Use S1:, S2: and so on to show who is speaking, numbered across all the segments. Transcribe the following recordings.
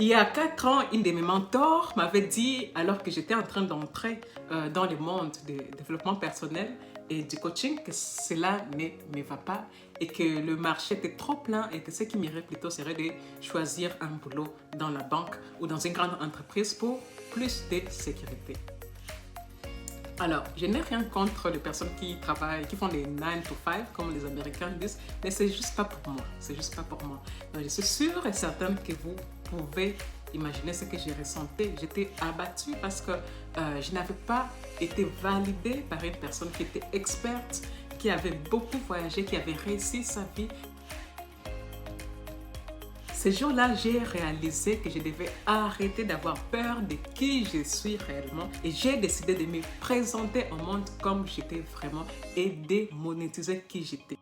S1: Il y a 4 ans, une de mes mentors m'avait dit, alors que j'étais en train d'entrer dans le monde du développement personnel et du coaching, que cela ne me va pas et que le marché était trop plein et que ce qui m'irait plutôt serait de choisir un boulot dans la banque ou dans une grande entreprise pour plus de sécurité. Alors, je n'ai rien contre les personnes qui travaillent, qui font des 9 to 5, comme les Américains disent, mais c'est juste pas pour moi. C'est juste pas pour moi. Donc, je suis sûre et certaine que vous pouvez imaginer ce que j'ai ressenti. J'étais abattue parce que je n'avais pas été validée par une personne qui était experte, qui avait beaucoup voyagé, qui avait réussi sa vie. Ce jour-là, j'ai réalisé que je devais arrêter d'avoir peur de qui je suis réellement et j'ai décidé de me présenter au monde comme j'étais vraiment et de monétiser qui j'étais.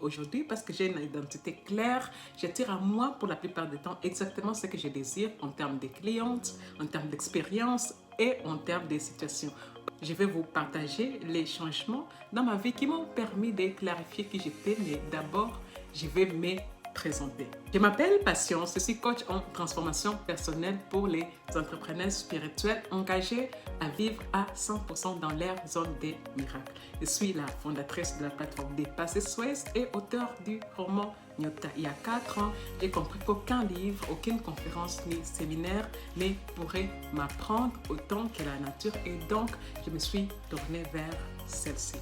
S1: Aujourd'hui, parce que j'ai une identité claire, j'attire à moi pour la plupart du temps exactement ce que je désire en termes de clientes, en termes d'expérience et en termes de situations. Je vais vous partager les changements dans ma vie qui m'ont permis de clarifier qui j'étais, mais d'abord, je vais me présenter. Je m'appelle Patience, je suis coach en transformation personnelle pour les entrepreneurs spirituels engagés à vivre à 100% dans leur zone des miracles. Je suis la fondatrice de la plateforme Dépasser Suez et auteure du roman Nyota. Il y a 4 ans, j'ai compris qu'aucun livre, aucune conférence ni séminaire ne pourrait m'apprendre autant que la nature et donc je me suis tournée vers celle-ci.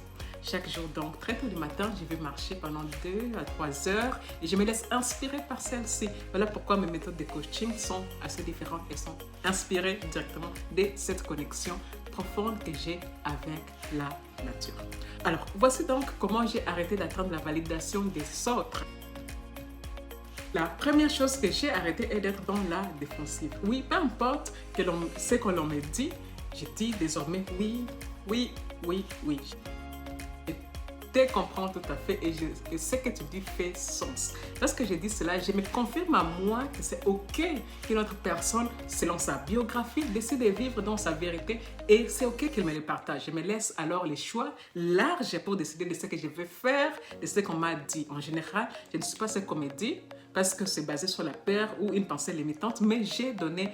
S1: Chaque jour, donc, très tôt du matin, je vais marcher pendant 2 à 3 heures et je me laisse inspirer par celle-ci. Voilà pourquoi mes méthodes de coaching sont assez différentes et sont inspirées directement de cette connexion profonde que j'ai avec la nature. Alors, voici donc comment j'ai arrêté d'attendre la validation des autres. La première chose que j'ai arrêté est d'être dans la défensive. Oui, peu importe ce que l'on me dit, je dis désormais oui, oui, oui, oui. Je te comprends tout à fait et ce que tu dis fait sens. Lorsque je dis cela, je me confirme à moi que c'est ok qu'une autre personne, selon sa biographie, décide de vivre dans sa vérité et c'est ok qu'elle me le partage. Je me laisse alors les choix larges pour décider de ce que je veux faire, de ce qu'on m'a dit. En général, je ne suis pas ce qu'on me dit parce que c'est basé sur la peur ou une pensée limitante, mais j'ai donné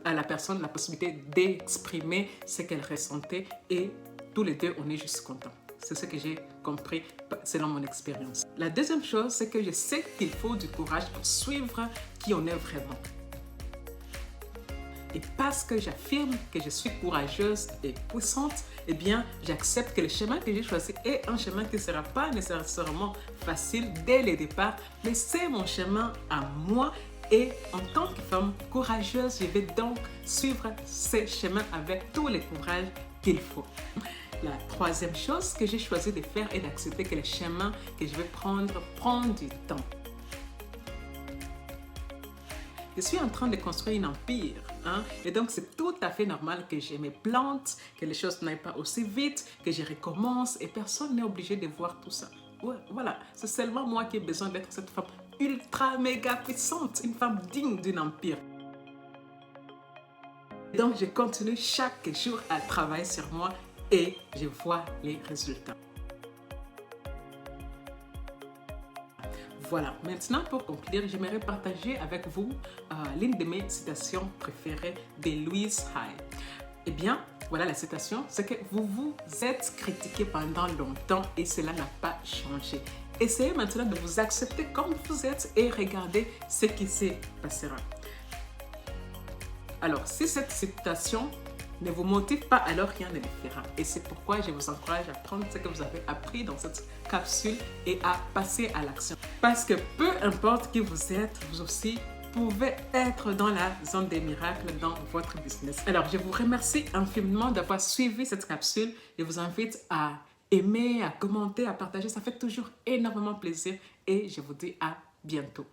S1: à la personne la possibilité d'exprimer ce qu'elle ressentait et tous les deux, on est juste contents. C'est ce que j'ai compris selon mon expérience. La deuxième chose, c'est que je sais qu'il faut du courage pour suivre qui on est vraiment. Et parce que j'affirme que je suis courageuse et puissante, eh bien, j'accepte que le chemin que j'ai choisi est un chemin qui ne sera pas nécessairement facile dès le départ, mais c'est mon chemin à moi. Et en tant que femme courageuse, je vais donc suivre ce chemin avec tous les courages qu'il faut. La troisième chose que j'ai choisi de faire est d'accepter que le chemin que je vais prendre prend du temps. Je suis en train de construire un empire, et donc c'est tout à fait normal que je me plante, que les choses n'aillent pas aussi vite, que je recommence et personne n'est obligé de voir tout ça. Ouais, voilà, c'est seulement moi qui ai besoin d'être cette femme ultra méga puissante, une femme digne d'un empire. Donc je continue chaque jour à travailler sur moi et je vois les résultats. Voilà, maintenant pour conclure, j'aimerais partager avec vous l'une de mes citations préférées de Louise Hay. Eh bien, voilà la citation, c'est que vous vous êtes critiqué pendant longtemps et cela n'a pas changé. Essayez maintenant de vous accepter comme vous êtes et regardez ce qui se passera. Alors, si cette citation ne vous motive pas, alors rien ne le fera. Et c'est pourquoi je vous encourage à prendre ce que vous avez appris dans cette capsule et à passer à l'action. Parce que peu importe qui vous êtes, vous aussi pouvez être dans la zone des miracles dans votre business. Alors, je vous remercie infiniment d'avoir suivi cette capsule. Je vous invite à aimer, à commenter, à partager. Ça fait toujours énormément plaisir et je vous dis à bientôt.